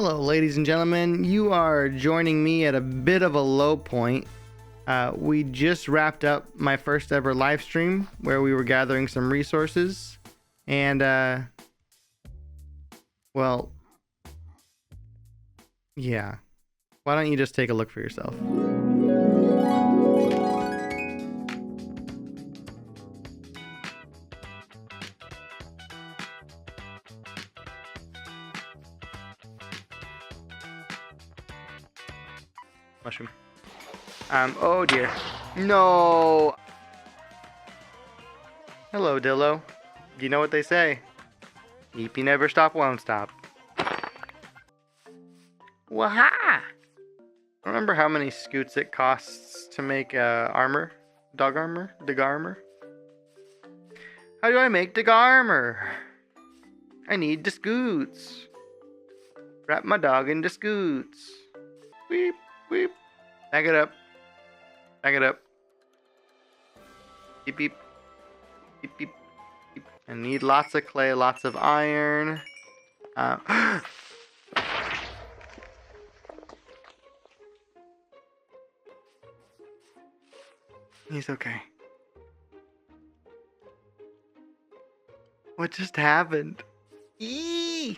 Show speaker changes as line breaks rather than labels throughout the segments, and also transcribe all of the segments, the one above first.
Hello, ladies and gentlemen. You are joining me at a bit of a low point. We just wrapped up my first ever live stream where we were gathering some resources. And, well, yeah. Why don't you just take a look for yourself? Mushroom. Oh dear. No! Hello, Dillo. You know what they say. Eepy never stop, won't stop. Waha! Remember how many scoots it costs to make armor? Dog armor? Dog armor? How do I make dog armor? I need the scoots. Wrap my dog into scoots. Weep, weep. Back it up. Back it up. Beep, beep. Beep, beep. Beep. I need lots of clay, lots of iron. He's okay. What just happened? Eee!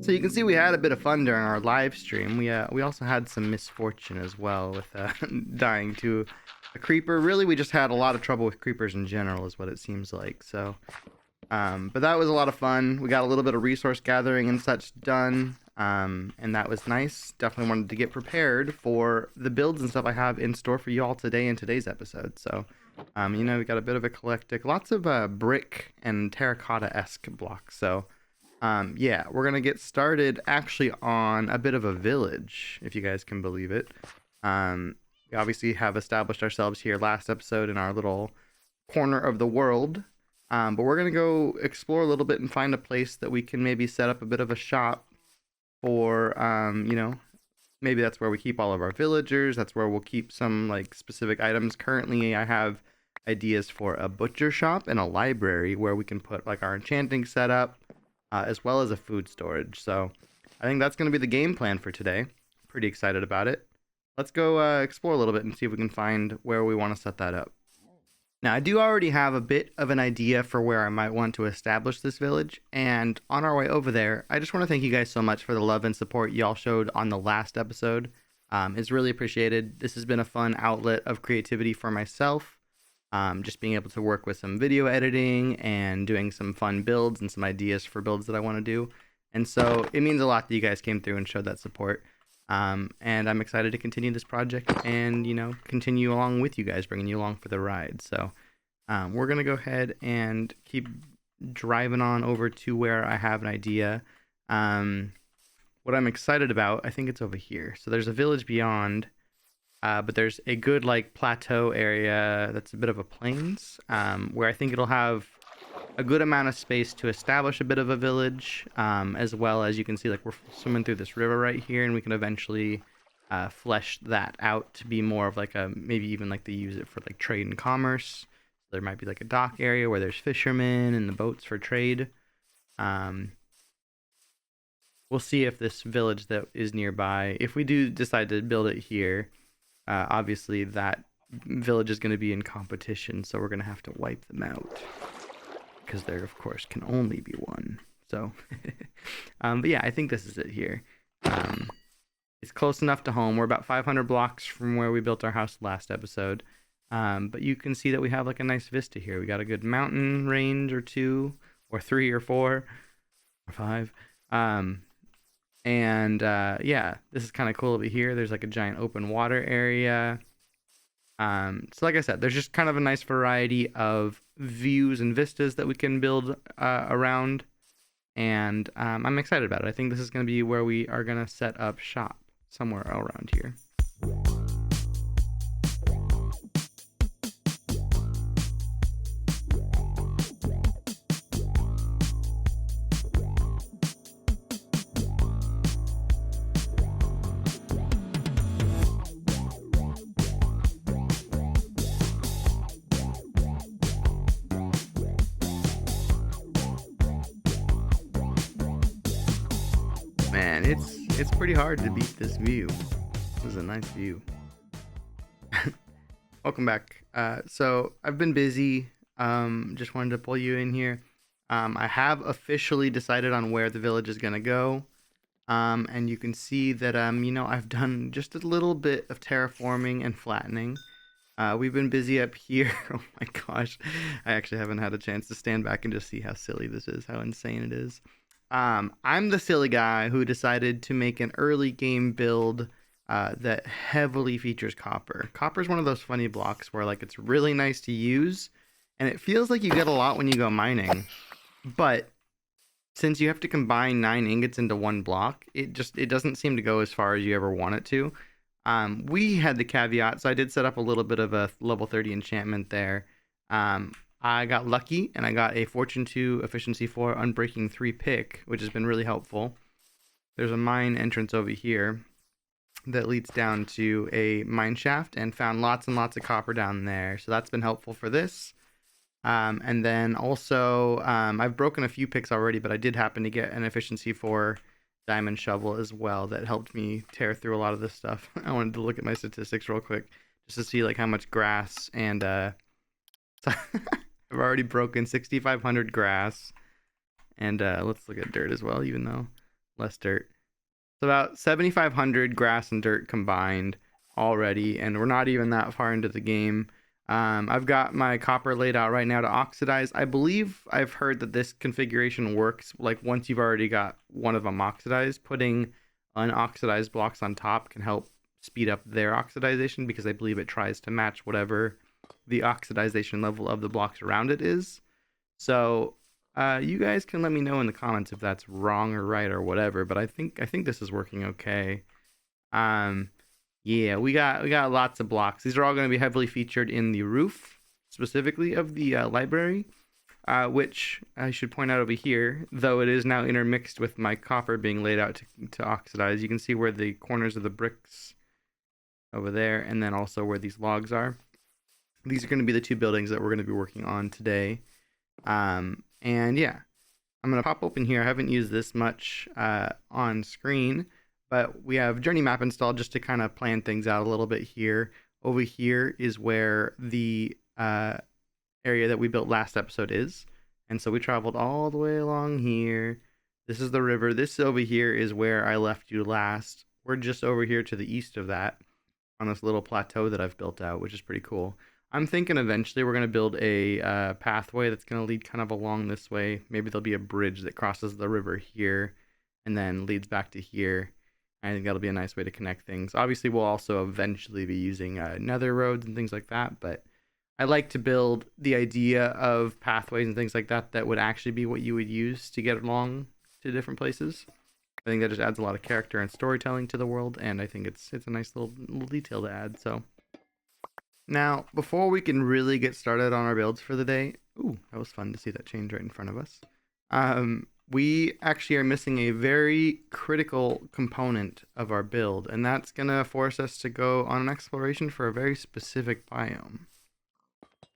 So you can see we had a bit of fun during our live stream. We also had some misfortune as well with dying to a creeper. Really, we just had a lot of trouble with creepers in general, is what it seems like. So, but that was a lot of fun. We got a little bit of resource gathering and such done, and that was nice. Definitely wanted to get prepared for the builds and stuff I have in store for you all today in today's episode. So, we got a bit of eclectic, lots of brick and terracotta-esque blocks. So. Yeah, we're gonna get started actually on a bit of a village, if you guys can believe it. We obviously have established ourselves here last episode in our little corner of the world, but we're gonna go explore a little bit and find a place that we can maybe set up a bit of a shop for, maybe that's where we keep all of our villagers. That's where we'll keep some like specific items. Currently, I have ideas for a butcher shop and a library where we can put like our enchanting setup. As well as a food storage. So I think that's going to be the game plan for today. Pretty excited about it. Let's go explore a little bit and see if we can find where we want to set that up. Now, I do already have a bit of an idea for where I might want to establish this village. And on our way over there, I just want to thank you guys so much for the love and support y'all showed on the last episode. It's really appreciated. This has been a fun outlet of creativity for myself. Just being able to work with some video editing and doing some fun builds and some ideas for builds that I want to do. And so it means a lot that you guys came through and showed that support. And I'm excited to continue this project and, continue along with you guys, bringing you along for the ride. So we're going to go ahead and keep driving on over to where I have an idea. What I'm excited about, I think it's over here. So there's a village beyond. But there's a good plateau area that's a bit of a plains where I think it'll have a good amount of space to establish a bit of a village, as well as you can see we're swimming through this river right here, and we can eventually flesh that out to be more of maybe even to use it for trade and commerce. There might be a dock area where there's fishermen and the boats for trade. We'll see if this village that is nearby, if we do decide to build it here. Obviously, that village is going to be in competition, so we're going to have to wipe them out. Because there, of course, can only be one. So, but yeah, I think this is it here. It's close enough to home. We're about 500 blocks from where we built our house last episode. But you can see that we have a nice vista here. We got a good mountain range or two, or three or four, or five. Yeah, this is kind of cool over here. There's a giant open water area. So like I said, there's just kind of a nice variety of views and vistas that we can build around. And I'm excited about it. I think this is going to be where we are going to set up shop somewhere around here. Man, it's pretty hard to beat this view. This is a nice view. Welcome back. So I've been busy. Just wanted to pull you in here. I have officially decided on where the village is gonna go. And you can see that I've done just a little bit of terraforming and flattening. We've been busy up here. Oh my gosh, I actually haven't had a chance to stand back and just see how silly this is, how insane it is. I'm the silly guy who decided to make an early game build that heavily features copper. Copper is one of those funny blocks where like it's really nice to use, and it feels like you get a lot when you go mining. But since you have to combine 9 ingots into one block, it doesn't seem to go as far as you ever want it to. We had the caveat, so I did set up a little bit of a level 30 enchantment there. I got lucky and I got a Fortune 2, Efficiency 4, Unbreaking 3 pick, which has been really helpful. There's a mine entrance over here that leads down to a mine shaft, and found lots and lots of copper down there. So that's been helpful for this. And then also, I've broken a few picks already, but I did happen to get an Efficiency 4 diamond shovel as well that helped me tear through a lot of this stuff. I wanted to look at my statistics real quick just to see like how much grass and I've already broken 6,500 grass, and let's look at dirt as well, even though less dirt. So about 7,500 grass and dirt combined already, and we're not even that far into the game. I've got my copper laid out right now to oxidize. I believe I've heard that this configuration works like once you've already got one of them oxidized. Putting unoxidized blocks on top can help speed up their oxidization, because I believe it tries to match whatever the oxidization level of the blocks around it is. So you guys can let me know in the comments if that's wrong or right or whatever, but I think this is working okay. Yeah, we got lots of blocks. These are all going to be heavily featured in the roof, specifically of the library, which I should point out over here, though it is now intermixed with my copper being laid out to oxidize. You can see where the corners of the bricks over there, and then also where these logs are. These are going to be the 2 buildings that we're going to be working on today. And yeah, I'm going to pop open here. I haven't used this much on screen, but we have Journey Map installed just to kind of plan things out a little bit here. Over here is where the area that we built last episode is. And so we traveled all the way along here. This is the river. This over here is where I left you last. We're just over here to the east of that on this little plateau that I've built out, which is pretty cool. I'm thinking eventually we're going to build a pathway that's going to lead kind of along this way. Maybe there'll be a bridge that crosses the river here and then leads back to here. I think that'll be a nice way to connect things. Obviously, we'll also eventually be using nether roads and things like that, but I like to build the idea of pathways and things like that that would actually be what you would use to get along to different places. I think that just adds a lot of character and storytelling to the world, and I think it's a nice little detail to add. So now, before we can really get started on our builds for the day, ooh, that was fun to see that change right in front of us. We actually are missing a very critical component of our build, and that's going to force us to go on an exploration for a very specific biome.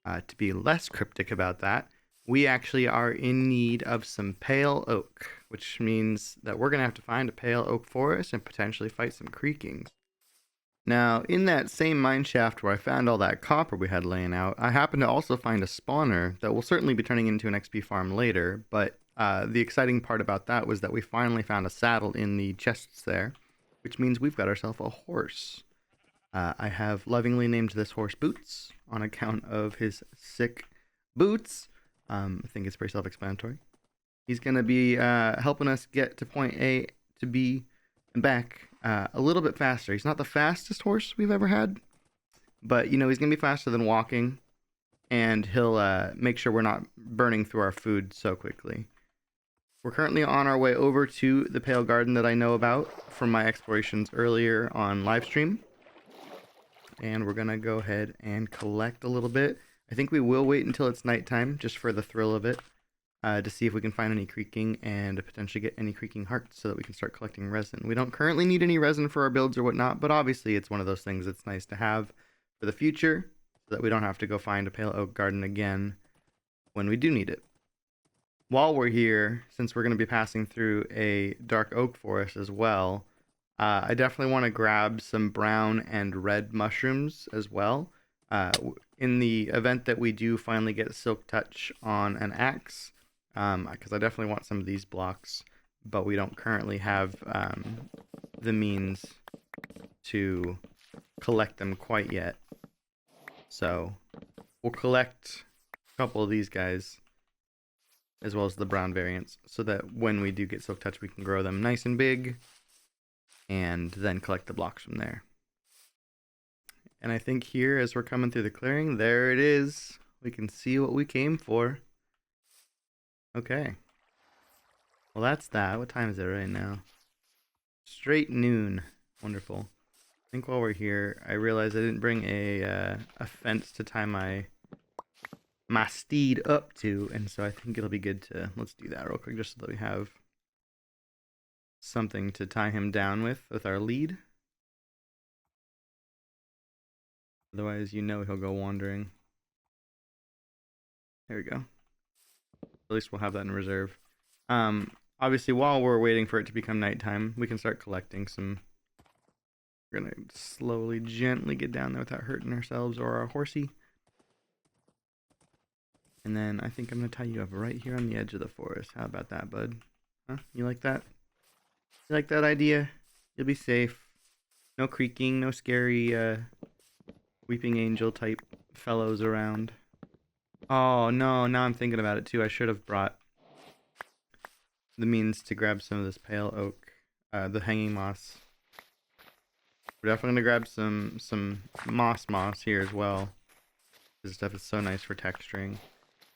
To be less cryptic about that, we actually are in need of some pale oak, which means that we're going to have to find a pale oak forest and potentially fight some creakings. Now, in that same mine shaft where I found all that copper we had laying out, I happened to also find a spawner that will certainly be turning into an XP farm later, but the exciting part about that was that we finally found a saddle in the chests there, which means we've got ourselves a horse. I have lovingly named this horse Boots on account of his sick boots. I think it's pretty self-explanatory. He's going to be helping us get to point A to B and back a little bit faster. He's not the fastest horse we've ever had, but he's going to be faster than walking, and he'll make sure we're not burning through our food so quickly. We're currently on our way over to the Pale Garden that I know about from my explorations earlier on livestream. And we're going to go ahead and collect a little bit. I think we will wait until it's nighttime, just for the thrill of it, to see if we can find any creaking and potentially get any creaking hearts so that we can start collecting resin. We don't currently need any resin for our builds or whatnot, but obviously it's one of those things that's nice to have for the future so that we don't have to go find a Pale Oak Garden again when we do need it. while we're here, since we're going to be passing through a dark oak forest as well, I definitely want to grab some brown and red mushrooms as well. In the event that we do finally get Silk Touch on an axe, because I definitely want some of these blocks, but we don't currently have the means to collect them quite yet. So we'll collect a couple of these guys, as well as the brown variants, so that when we do get Silk Touch, we can grow them nice and big, and then collect the blocks from there. And I think here, as we're coming through the clearing, there it is. We can see what we came for. Okay. Well, that's that. What time is it right now? Straight noon. Wonderful. I think while we're here, I realized I didn't bring a fence to tie my steed up to, and so I think it'll be good to, let's do that real quick, just so that we have something to tie him down with our lead. Otherwise, you know he'll go wandering. There we go. At least we'll have that in reserve. Obviously, while we're waiting for it to become nighttime, we can start collecting some. We're gonna slowly, gently get down there without hurting ourselves or our horsey. And then I think I'm gonna tie you up right here on the edge of the forest. How about that, bud? Huh? You like that? You like that idea? You'll be safe. No creaking, no scary weeping angel type fellows around. Oh no, now I'm thinking about it too. I should have brought the means to grab some of this pale oak, the hanging moss. We're definitely gonna grab some moss here as well. This stuff is so nice for texturing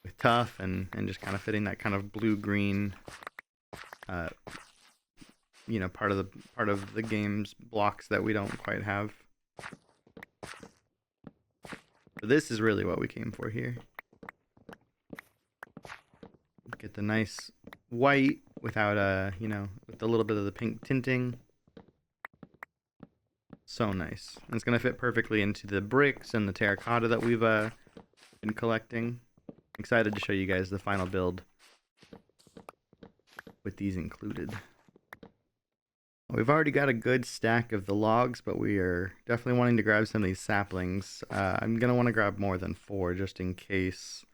with tough and just kind of fitting that kind of blue-green you know, part of the game's blocks that we don't quite have. So this is really what we came for here. Get the nice white without you know, with a little bit of the pink tinting. So nice. And it's gonna fit perfectly into the bricks and the terracotta that we've been collecting. Excited to show you guys the final build with these included. We've already got a good stack of the logs, but we are definitely wanting to grab some of these saplings. I'm going to want to grab more than 4 just in case,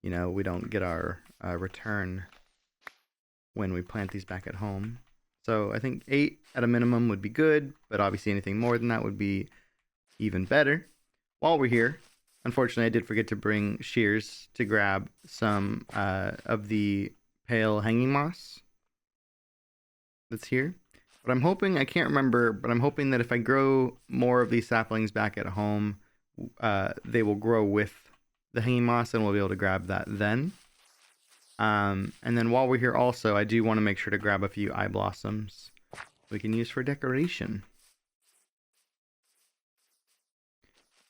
you know, we don't get our return when we plant these back at home. So I think 8 at a minimum would be good, but obviously anything more than that would be even better. While we're here, unfortunately I did forget to bring shears to grab some of the pale hanging moss that's here. But I'm hoping, I can't remember, but I'm hoping that if I grow more of these saplings back at home, they will grow with the hanging moss and we'll be able to grab that then. And then while we're here also, I do want to make sure to grab a few eye blossoms we can use for decoration.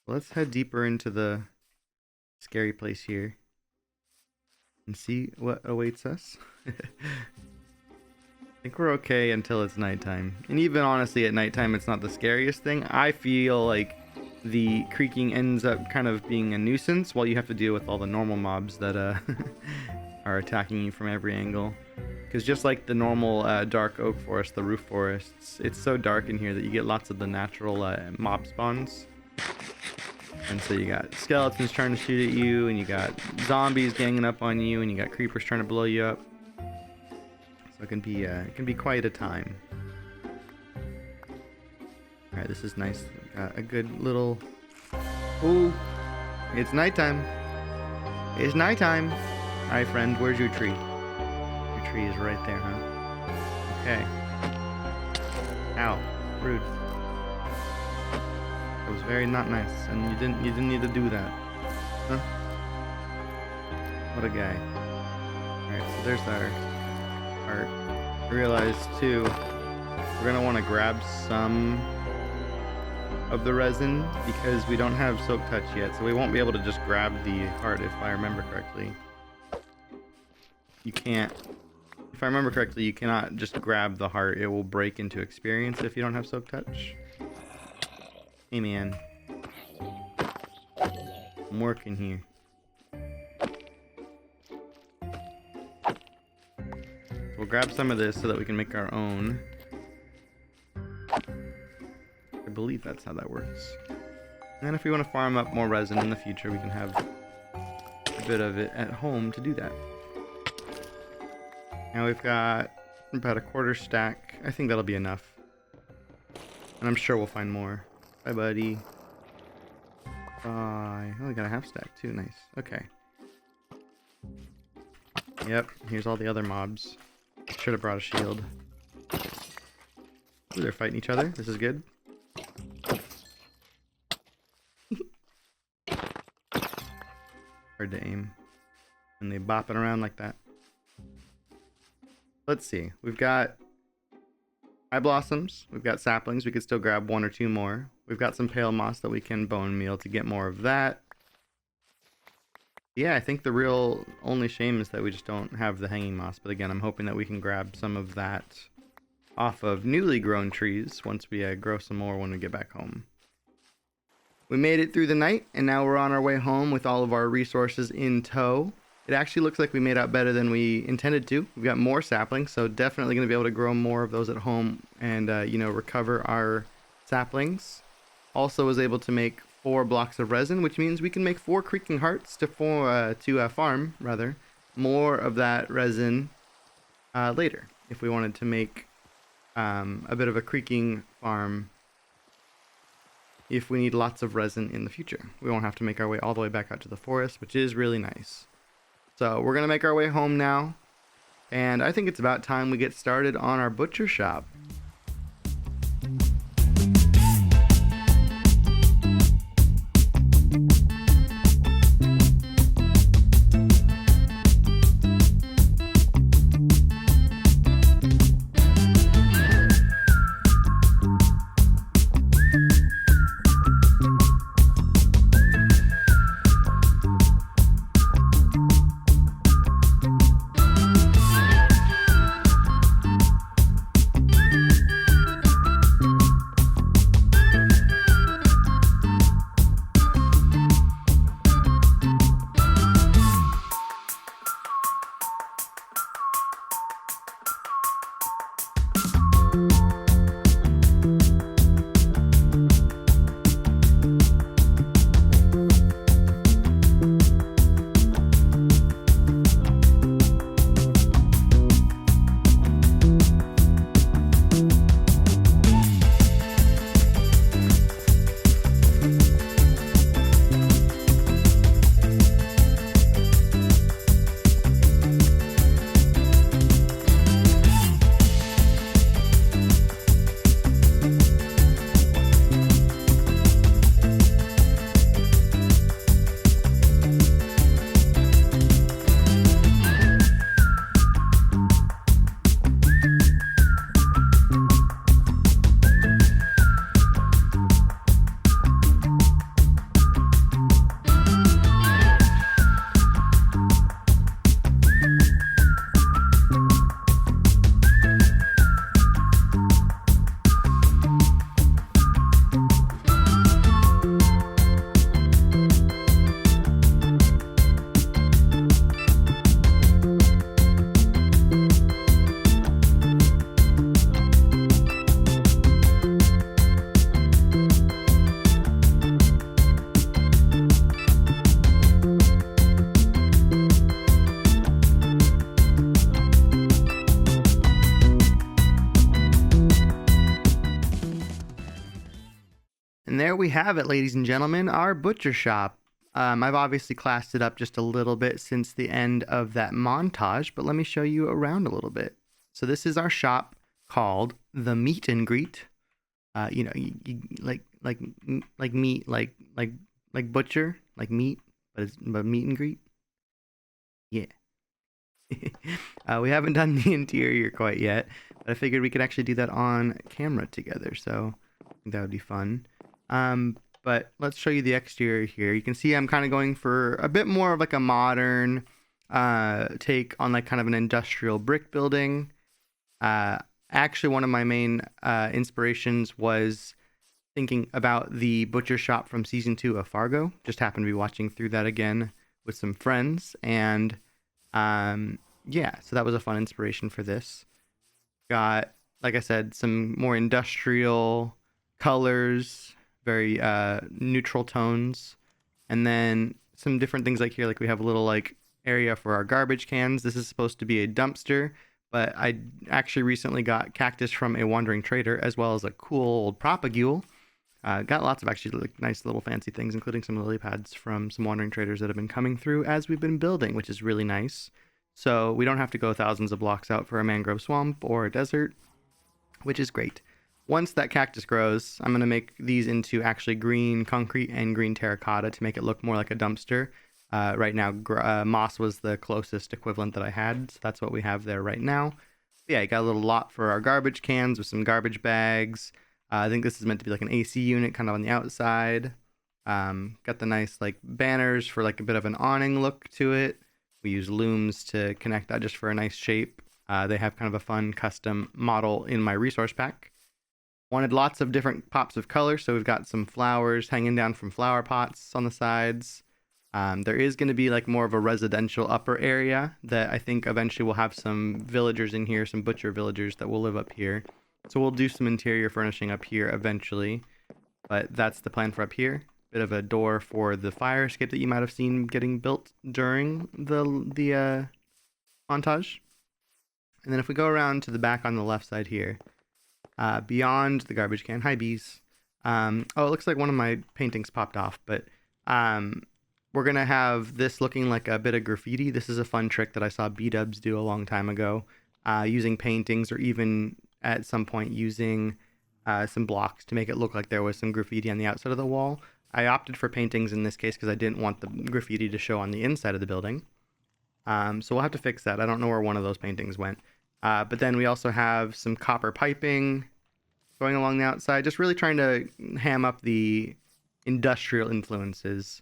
Let's head deeper into the scary place here and see what awaits us. I think we're okay until it's nighttime. And even honestly at nighttime it's not the scariest thing. I feel like the creaking ends up kind of being a nuisance while you have to deal with all the normal mobs that are attacking you from every angle. Because just like the normal dark oak forest, the roof forests, it's so dark in here that you get lots of the natural mob spawns. And so you got skeletons trying to shoot at you, and you got zombies ganging up on you, and you got creepers trying to blow you up. So it can be quite a time. All right, this is nice. A good little. Ooh, it's nighttime. It's nighttime. All right, friend, where's your tree? Your tree is right there, huh? Okay. Ow, rude. That was very not nice, and you didn't need to do that, huh? What a guy. All right, so there's our. I realized too, we're gonna want to grab some of the resin because we don't have Silk Touch yet, so we won't be able to just grab the heart if I remember correctly. You can't, if I remember correctly, you cannot just grab the heart. It will break into experience if you don't have Silk Touch. Hey man, I'm working here. We'll grab some of this so that we can make our own. I believe that's how that works. And then if we want to farm up more resin in the future, we can have a bit of it at home to do that. Now we've got about a quarter stack. I think that'll be enough. And I'm sure we'll find more. Bye, buddy. Bye. Oh, we got a half stack too. Nice. Okay. Yep. Here's all the other mobs. Should have brought a shield. Ooh, they're fighting each other. This is good. Hard to aim. And they bopping around like that. Let's see. We've got high blossoms. We've got saplings. We could still grab 1 or 2 more. We've got some pale moss that we can bone meal to get more of that. Yeah, I think the real only shame is that we just don't have the hanging moss. But again, I'm hoping that we can grab some of that off of newly grown trees once we grow some more when we get back home. We made it through the night, and now we're on our way home with all of our resources in tow. It actually looks like we made out better than we intended to. We've got more saplings, so definitely going to be able to grow more of those at home and, recover our saplings. Also was able to make 4 blocks of resin, which means we can make 4 creaking hearts to farm more of that resin later. If we wanted to make a bit of a creaking farm, if we need lots of resin in the future, we won't have to make our way all the way back out to the forest, which is really nice. So we're gonna make our way home now, and I think it's about time we get started on our butcher shop. And there we have it, ladies and gentlemen, our butcher shop. I've obviously classed it up just a little bit since the end of that montage, but let me show you around a little bit. So this is our shop called the Meet and Greet. Like meat, like butcher, like meat, but meet and greet. Yeah. We haven't done the interior quite yet, but I figured we could actually do that on camera together, so I think that would be fun. But let's show you the exterior here. You can see I'm kind of going for a bit more of like a modern take on like kind of an industrial brick building. Actually, one of my main inspirations was thinking about the butcher shop from season 2 of Fargo. Just happened to be watching through that again with some friends, and yeah, so that was a fun inspiration for this. Got, like I said, some more industrial colors, very neutral tones, and then some different things like here, like we have a little like area for our garbage cans. This is supposed to be a dumpster, but I actually recently got cactus from a wandering trader, as well as a cool old propagule. Got lots of actually like nice little fancy things, including some lily pads from some wandering traders that have been coming through as we've been building, which is really nice. So we don't have to go thousands of blocks out for a mangrove swamp or a desert, which is great. Once that cactus grows, I'm going to make these into actually green concrete and green terracotta to make it look more like a dumpster. Right now, moss was the closest equivalent that I had, so that's what we have there right now. Yeah, I got a little lot for our garbage cans with some garbage bags. I think this is meant to be like an AC unit kind of on the outside. Got the nice like banners for like a bit of an awning look to it. We use looms to connect that just for a nice shape. They have kind of a fun custom model in my resource pack. Wanted lots of different pops of color, so we've got some flowers hanging down from flower pots on the sides. There is going to be like more of a residential upper area that I think eventually we'll have some villagers in here, some butcher villagers that will live up here. So we'll do some interior furnishing up here eventually, but that's the plan for up here. Bit of a door for the fire escape that you might have seen getting built during the montage. And then if we go around to the back on the left side here, beyond the garbage can, hi bees. Oh, it looks like one of my paintings popped off, but we're going to have this looking like a bit of graffiti. This is a fun trick that I saw B-dubs do a long time ago, using paintings or even at some point using some blocks to make it look like there was some graffiti on the outside of the wall. I opted for paintings in this case because I didn't want the graffiti to show on the inside of the building. So we'll have to fix that. I don't know where one of those paintings went. But then we also have some copper piping going along the outside, just really trying to ham up the industrial influences.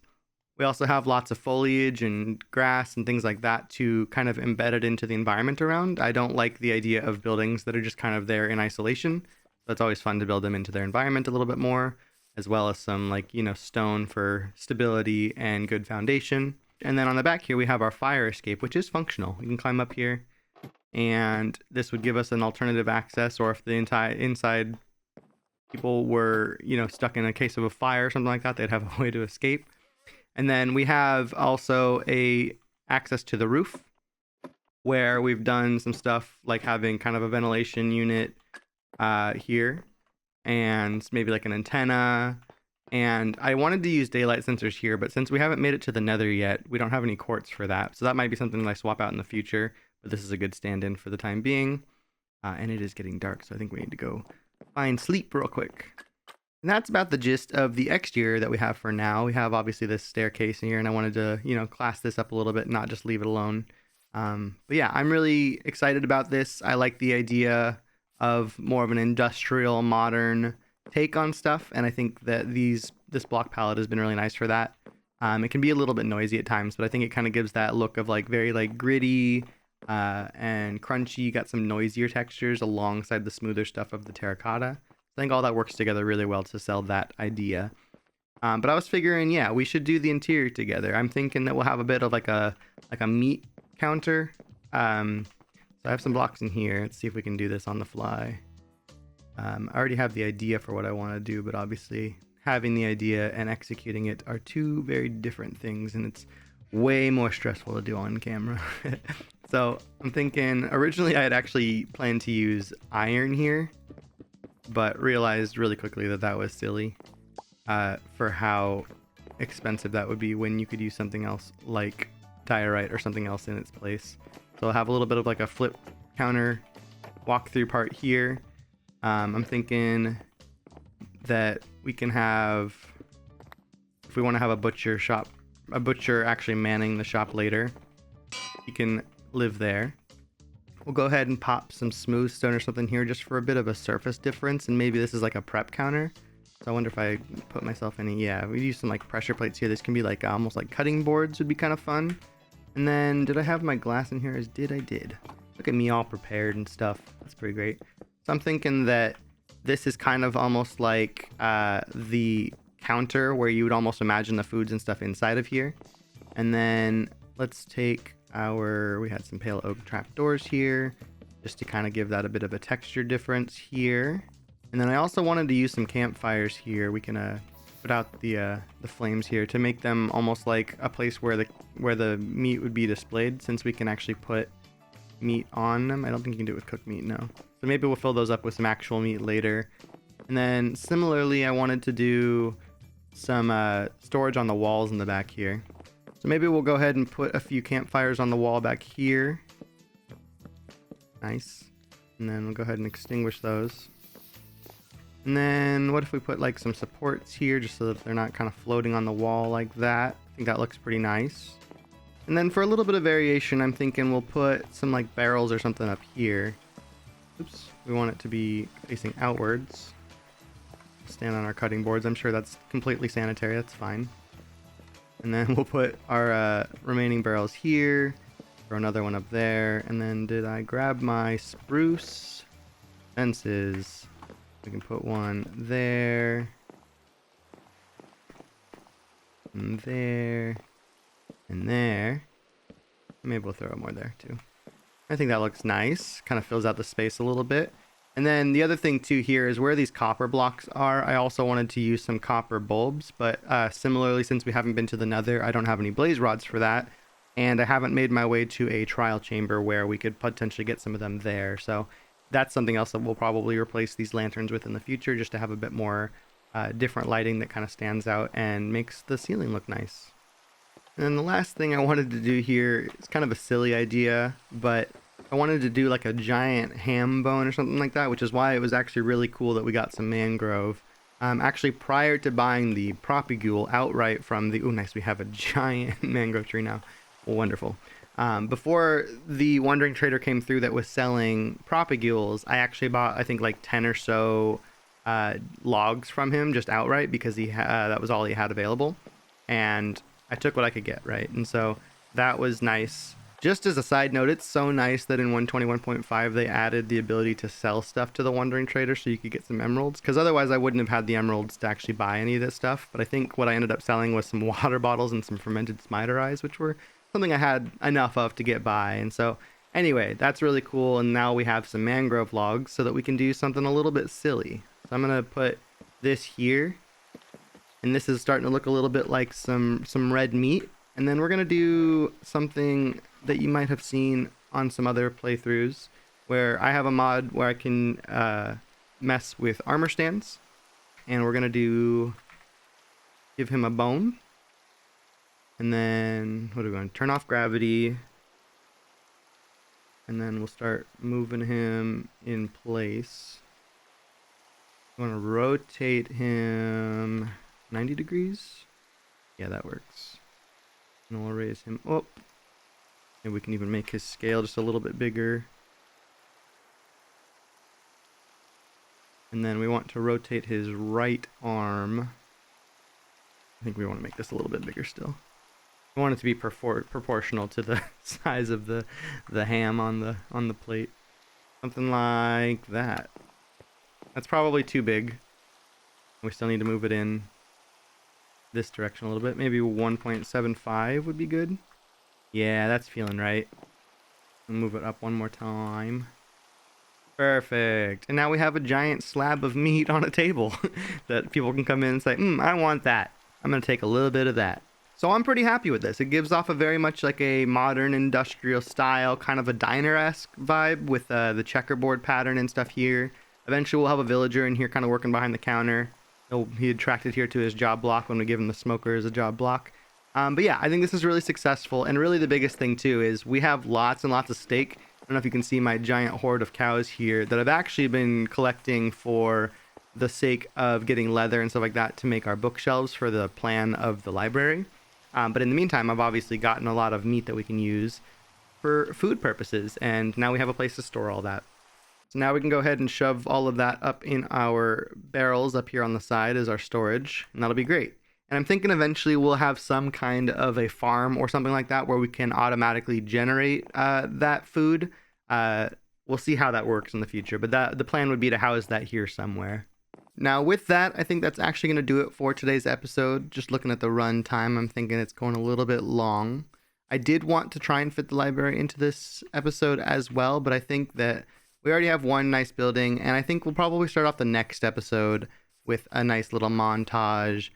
We also have lots of foliage and grass and things like that to kind of embed it into the environment around. I don't like the idea of buildings that are just kind of there in isolation. So it's always fun to build them into their environment a little bit more, as well as some like, stone for stability and good foundation. And then on the back here, we have our fire escape, which is functional. You can climb up here, and this would give us an alternative access, or if the entire inside people were, stuck in a case of a fire or something like that, they'd have a way to escape. And then we have also a access to the roof, where we've done some stuff like having kind of a ventilation unit here, and maybe like an antenna. And I wanted to use daylight sensors here, but since we haven't made it to the nether yet, we don't have any quartz for that. So that might be something that I swap out in the future, but this is a good stand-in for the time being. And it is getting dark, so I think we need to go find sleep real quick. And that's about the gist of the exterior that we have for now. We have obviously this staircase in here, and I wanted to, class this up a little bit, not just leave it alone. But yeah, I'm really excited about this. I like the idea of more of an industrial, modern take on stuff, and I think that this block palette has been really nice for that. It can be a little bit noisy at times, but I think it kind of gives that look of like very like gritty and crunchy. You got some noisier textures alongside the smoother stuff of the terracotta. I think all that works together really well to sell that idea. But I was figuring, yeah, we should do the interior together. I'm thinking that we'll have a bit of like a meat counter. So I have some blocks in here. Let's see if we can do this on the fly. I already have the idea for what I want to do, but obviously having the idea and executing it are two very different things, and it's way more stressful to do on camera. So I'm thinking, originally I had actually planned to use iron here, but realized really quickly that that was silly for how expensive that would be when you could use something else like diorite or something else in its place. So I'll have a little bit of like a flip counter walkthrough part here. I'm thinking that we can have, if we want to have a butcher actually manning the shop later, you can live there. We'll go ahead and pop some smooth stone or something here just for a bit of a surface difference, and maybe this is like a prep counter. So I wonder if I put myself any, yeah, we use some like pressure plates here. This can be like almost like cutting boards, would be kind of fun. And then did I have my glass in here? I did. Look at me all prepared and stuff. That's pretty great. So I'm thinking that this is kind of almost like the counter where you would almost imagine the foods and stuff inside of here. And then let's take we had some pale oak trapdoors here, just to kind of give that a bit of a texture difference here. And then I also wanted to use some campfires here. We can put out the flames here to make them almost like a place where the meat would be displayed, since we can actually put meat on them. I don't think you can do it with cooked meat, no. So maybe we'll fill those up with some actual meat later. And then similarly, I wanted to do some storage on the walls in the back here. So maybe we'll go ahead and put a few campfires on the wall back here. Nice. And then we'll go ahead and extinguish those. And then what if we put like some supports here just so that they're not kind of floating on the wall like that? I think that looks pretty nice. And then for a little bit of variation, I'm thinking we'll put some like barrels or something up here. Oops, we want it to be facing outwards. Stand on our cutting boards. I'm sure that's completely sanitary, that's fine. And then we'll put our remaining barrels here. Throw another one up there. And then did I grab my spruce fences? We can put one there. And there. And there. Maybe we'll throw more there too. I think that looks nice. Kind of fills out the space a little bit. And then the other thing too here is where these copper blocks are. I also wanted to use some copper bulbs, but similarly, since we haven't been to the Nether, I don't have any blaze rods for that. And I haven't made my way to a trial chamber where we could potentially get some of them there. So that's something else that we'll probably replace these lanterns with in the future, just to have a bit more different lighting that kind of stands out and makes the ceiling look nice. And then the last thing I wanted to do here is kind of a silly idea, but I wanted to do like a giant ham bone or something like that, which is why it was actually really cool that we got some mangrove. Actually, prior to buying the propagule outright from the... Oh, nice, we have a giant mangrove tree now. Wonderful. Before the Wandering Trader came through that was selling propagules, I actually bought, I think, like 10 or so logs from him just outright, because that was all he had available. And I took what I could get, right? And so that was nice. Just as a side note, it's so nice that in 121.5 they added the ability to sell stuff to the Wandering Trader so you could get some emeralds, because otherwise I wouldn't have had the emeralds to actually buy any of this stuff. But I think what I ended up selling was some water bottles and some fermented spider eyes, which were something I had enough of to get by. And so anyway, that's really cool. And now we have some mangrove logs so that we can do something a little bit silly. So I'm going to put this here. And this is starting to look a little bit like some red meat. And then we're going to do something that you might have seen on some other playthroughs, where I have a mod where I can mess with armor stands. And we're going to give him a bone. And then, what are we going to turn off gravity? And then we'll start moving him in place. I want to rotate him 90 degrees. Yeah, that works. And we'll raise him up. And we can even make his scale just a little bit bigger. And then we want to rotate his right arm. I think we want to make this a little bit bigger still. I want it to be proportional to the size of the ham on the plate. Something like that. That's probably too big. We still need to move it in this direction a little bit. Maybe 1.75 would be good. Yeah, that's feeling right. I'll move it up one more time. Perfect. And now we have a giant slab of meat on a table that people can come in and say, I want that. I'm going to take a little bit of that. So I'm pretty happy with this. It gives off a very much like a modern industrial style, kind of a diner-esque vibe with the checkerboard pattern and stuff here. Eventually we'll have a villager in here kind of working behind the counter. He attracted here to his job block when we give him the smoker as a job block. But yeah, I think this is really successful. And really the biggest thing too is we have lots and lots of steak. I don't know if you can see my giant horde of cows here that I've actually been collecting for the sake of getting leather and stuff like that to make our bookshelves for the plan of the library. But in the meantime, I've obviously gotten a lot of meat that we can use for food purposes. And now we have a place to store all that. So now we can go ahead and shove all of that up in our barrels up here on the side as our storage. And that'll be great. And I'm thinking eventually we'll have some kind of a farm or something like that where we can automatically generate that food. We'll see how that works in the future. But the plan would be to house that here somewhere. Now with that, I think that's actually going to do it for today's episode. Just looking at the run time, I'm thinking it's going a little bit long. I did want to try and fit the library into this episode as well, but I think that we already have one nice building, and I think we'll probably start off the next episode with a nice little montage,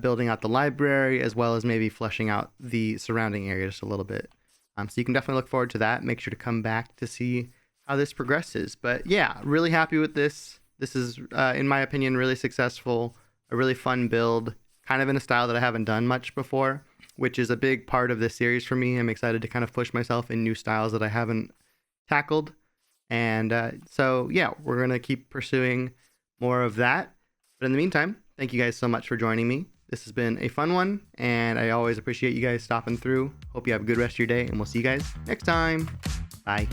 building out the library, as well as maybe fleshing out the surrounding area just a little bit. So you can definitely look forward to that. Make sure to come back to see how this progresses. But yeah, really happy with this. This is, in my opinion, really successful, a really fun build, kind of in a style that I haven't done much before, which is a big part of this series for me. I'm excited to kind of push myself in new styles that I haven't tackled. And so, yeah, we're going to keep pursuing more of that. But in the meantime, thank you guys so much for joining me. This has been a fun one, and I always appreciate you guys stopping through. Hope you have a good rest of your day, and we'll see you guys next time. Bye.